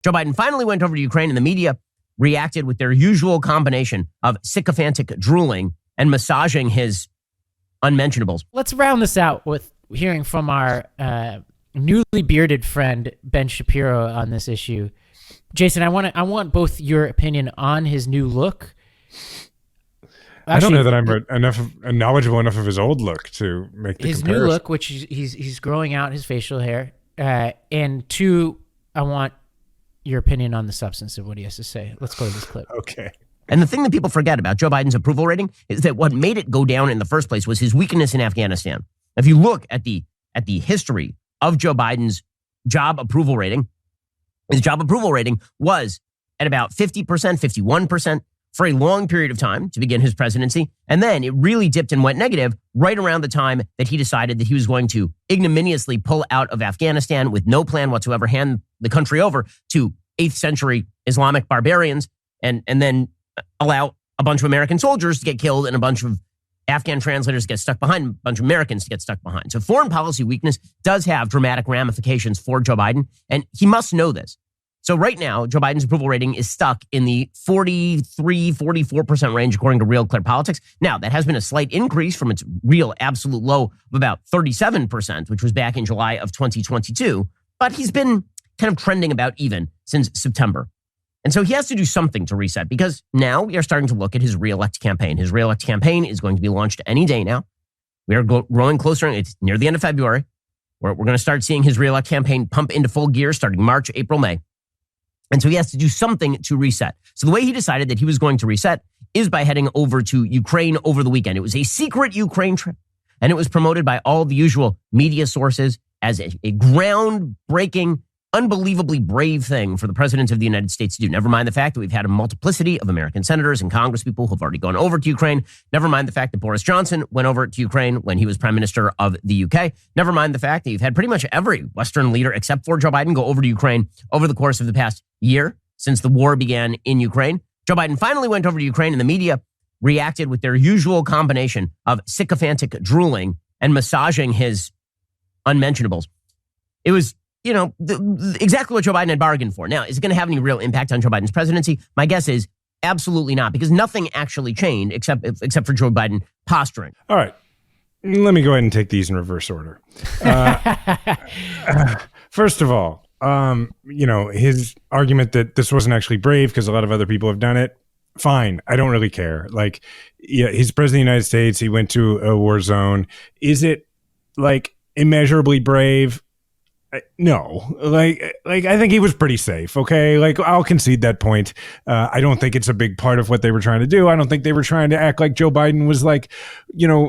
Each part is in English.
Joe Biden finally went over to Ukraine, and the media reacted with their usual combination of sycophantic drooling and massaging his unmentionables. Let's round this out with hearing from our newly bearded friend Ben Shapiro on this issue. Jason, I want both your opinion on his new look. Actually, I don't know that I'm knowledgeable enough of his old look to make the his comparison. New look, which he's growing out his facial hair, and two, I want your opinion on the substance of what he has to say. Let's go to this clip. Okay. And the thing that people forget about Joe Biden's approval rating is that what made it go down in the first place was his weakness in Afghanistan. If you look at the history of Joe Biden's job approval rating, his job approval rating was at about 50%, 51% for a long period of time to begin his presidency. And then it really dipped and went negative right around the time that he decided that he was going to ignominiously pull out of Afghanistan with no plan whatsoever, hand the country over to 8th century Islamic barbarians, and then allow a bunch of American soldiers to get killed and a bunch of Afghan translators to get stuck behind, a bunch of Americans to get stuck behind. So foreign policy weakness does have dramatic ramifications for Joe Biden, and he must know this. So right now, Joe Biden's approval rating is stuck in the 43, 44% range, according to Real Clear Politics. Now, that has been a slight increase from its real absolute low of about 37%, which was back in July of 2022. But he's been kind of trending about even since September. And so he has to do something to reset, because now we are starting to look at his re-elect campaign. His re-elect campaign is going to be launched any day now. We are growing closer. It's near the end of February. We're going to start seeing his re-elect campaign pump into full gear starting March, April, May. And so he has to do something to reset. So the way he decided that he was going to reset is by heading over to Ukraine over the weekend. It was a secret Ukraine trip, and it was promoted by all the usual media sources as a groundbreaking, unbelievably brave thing for the president of the United States to do. Never mind the fact that we've had a multiplicity of American senators and congresspeople who have already gone over to Ukraine. Never mind the fact that Boris Johnson went over to Ukraine when he was prime minister of the UK. Never mind the fact that you've had pretty much every Western leader except for Joe Biden go over to Ukraine over the course of the past year since the war began in Ukraine. Joe Biden finally went over to Ukraine, and the media reacted with their usual combination of sycophantic drooling and massaging his unmentionables. It was exactly what Joe Biden had bargained for. Now, is it going to have any real impact on Joe Biden's presidency? My guess is absolutely not, because nothing actually changed except for Joe Biden posturing. All right. Let me go ahead and take these in reverse order. First of all, his argument that this wasn't actually brave because a lot of other people have done it. Fine. I don't really care. Like, yeah, he's president of the United States. He went to a war zone. Is it like immeasurably brave? No, like I think he was pretty safe. Okay, like I'll concede that point. I don't think it's a big part of what they were trying to do. I don't think they were trying to act like Joe Biden was like,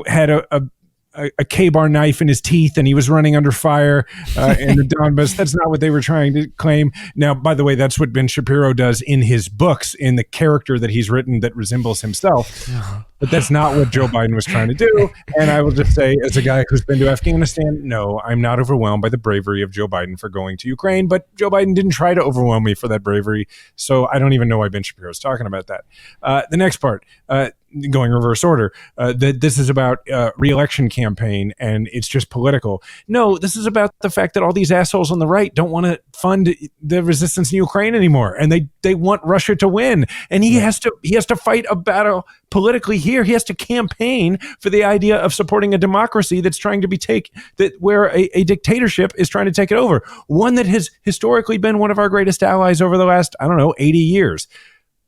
had a K-bar knife in his teeth and he was running under fire in the Donbass. That's not what they were trying to claim. Now, by the way, that's what Ben Shapiro does in his books, in the character that he's written that resembles himself. But that's not what Joe Biden was trying to do. And I will just say, as a guy who's been to Afghanistan, no, I'm not overwhelmed by the bravery of Joe Biden for going to Ukraine. But Joe Biden didn't try to overwhelm me for that bravery. So I don't even know why Ben Shapiro is talking about that. The next part, going reverse order, that this is about re-election campaign and it's just political. No, this is about the fact that all these assholes on the right don't want to fund the resistance in Ukraine anymore, and they want Russia to win. And he has to fight a battle politically here. He has to campaign for the idea of supporting a democracy that's trying to be where a dictatorship is trying to take it over. One that has historically been one of our greatest allies over the last, 80 years.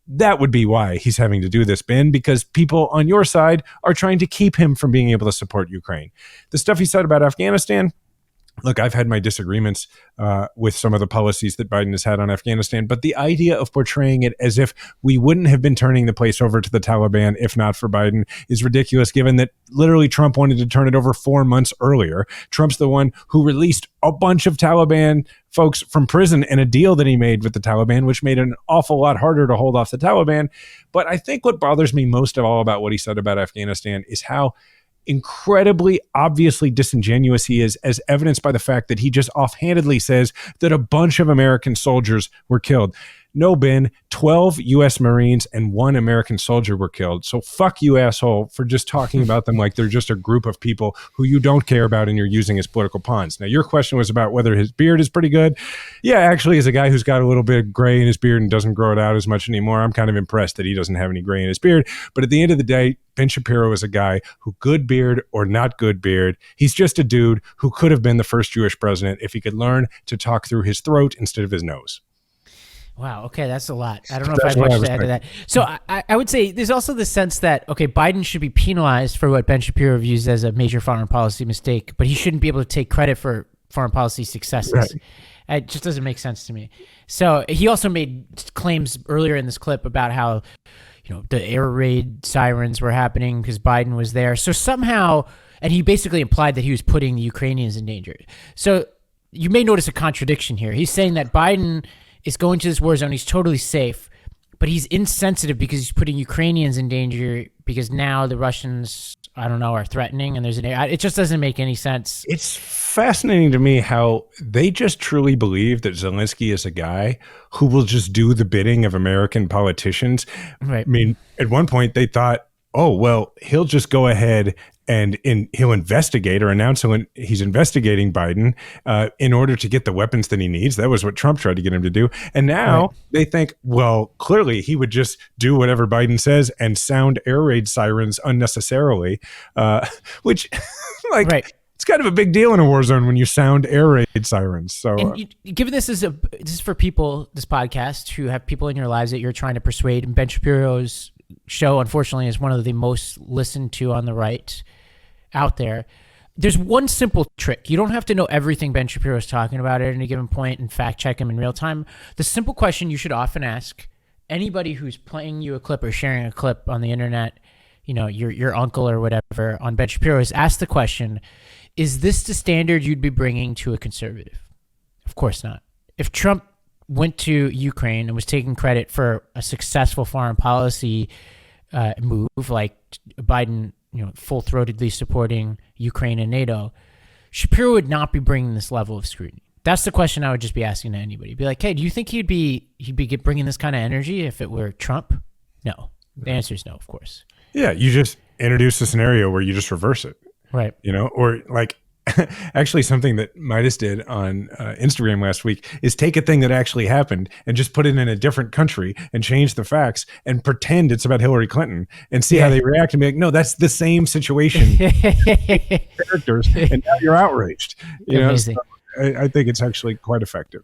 That would be why he's having to do this, Ben, because people on your side are trying to keep him from being able to support Ukraine. The stuff he said about Afghanistan, look, I've had my disagreements with some of the policies that Biden has had on Afghanistan, but the idea of portraying it as if we wouldn't have been turning the place over to the Taliban if not for Biden is ridiculous, given that literally Trump wanted to turn it over 4 months earlier. Trump's the one who released a bunch of Taliban folks from prison in a deal that he made with the Taliban, which made it an awful lot harder to hold off the Taliban. But I think what bothers me most of all about what he said about Afghanistan is how incredibly obviously disingenuous he is, as evidenced by the fact that he just offhandedly says that a bunch of American soldiers were killed. No, Ben, 12 U.S. Marines and 1 American soldier were killed. So fuck you, asshole, for just talking about them like they're just a group of people who you don't care about and you're using as political pawns. Now, your question was about whether his beard is pretty good. Yeah, actually, as a guy who's got a little bit of gray in his beard and doesn't grow it out as much anymore, I'm kind of impressed that he doesn't have any gray in his beard. But at the end of the day, Ben Shapiro is a guy who, good beard or not good beard, he's just a dude who could have been the first Jewish president if he could learn to talk through his throat instead of his nose. Wow. Okay, that's a lot. I don't know if I have much to add to that. So I would say there's also the sense that, okay, Biden should be penalized for what Ben Shapiro views as a major foreign policy mistake, but he shouldn't be able to take credit for foreign policy successes. Right. It just doesn't make sense to me. So he also made claims earlier in this clip about how, the air raid sirens were happening because Biden was there. So somehow, and he basically implied that he was putting the Ukrainians in danger. So you may notice a contradiction here. He's saying that Biden is going to this war zone. He's totally safe, but he's insensitive because he's putting Ukrainians in danger because now the Russians, I don't know, are threatening and it just doesn't make any sense. It's fascinating to me how they just truly believe that Zelensky is a guy who will just do the bidding of American politicians. Right. I mean, at one point they thought, oh, well, he'll just go ahead and he'll investigate or announce he's investigating Biden in order to get the weapons that he needs. That was what Trump tried to get him to do. And now they think, well, clearly he would just do whatever Biden says and sound air raid sirens unnecessarily, which it's kind of a big deal in a war zone when you sound air raid sirens. So given this is for people, this podcast, who have people in your lives that you're trying to persuade, and Ben Shapiro's show, unfortunately, is one of the most listened to on the right out there. There's one simple trick. You don't have to know everything Ben Shapiro is talking about at any given point and fact check him in real time. The simple question you should often ask anybody who's playing you a clip or sharing a clip on the internet, your uncle or whatever, on Ben Shapiro, is ask the question, is this the standard you'd be bringing to a conservative? Of course not. If Trump went to Ukraine and was taking credit for a successful foreign policy move, like Biden, full-throatedly supporting Ukraine and NATO, Shapiro would not be bringing this level of scrutiny. That's the question I would just be asking to anybody. Be like, hey, do you think he'd be bringing this kind of energy if it were Trump? No. The answer is no, of course. Yeah, you just introduce a scenario where you just reverse it. Right. Or like actually something that Meidas did on Instagram last week is take a thing that actually happened and just put it in a different country and change the facts and pretend it's about Hillary Clinton and see how they react and be like, no, that's the same situation. Characters, and now you're outraged. So I think it's actually quite effective.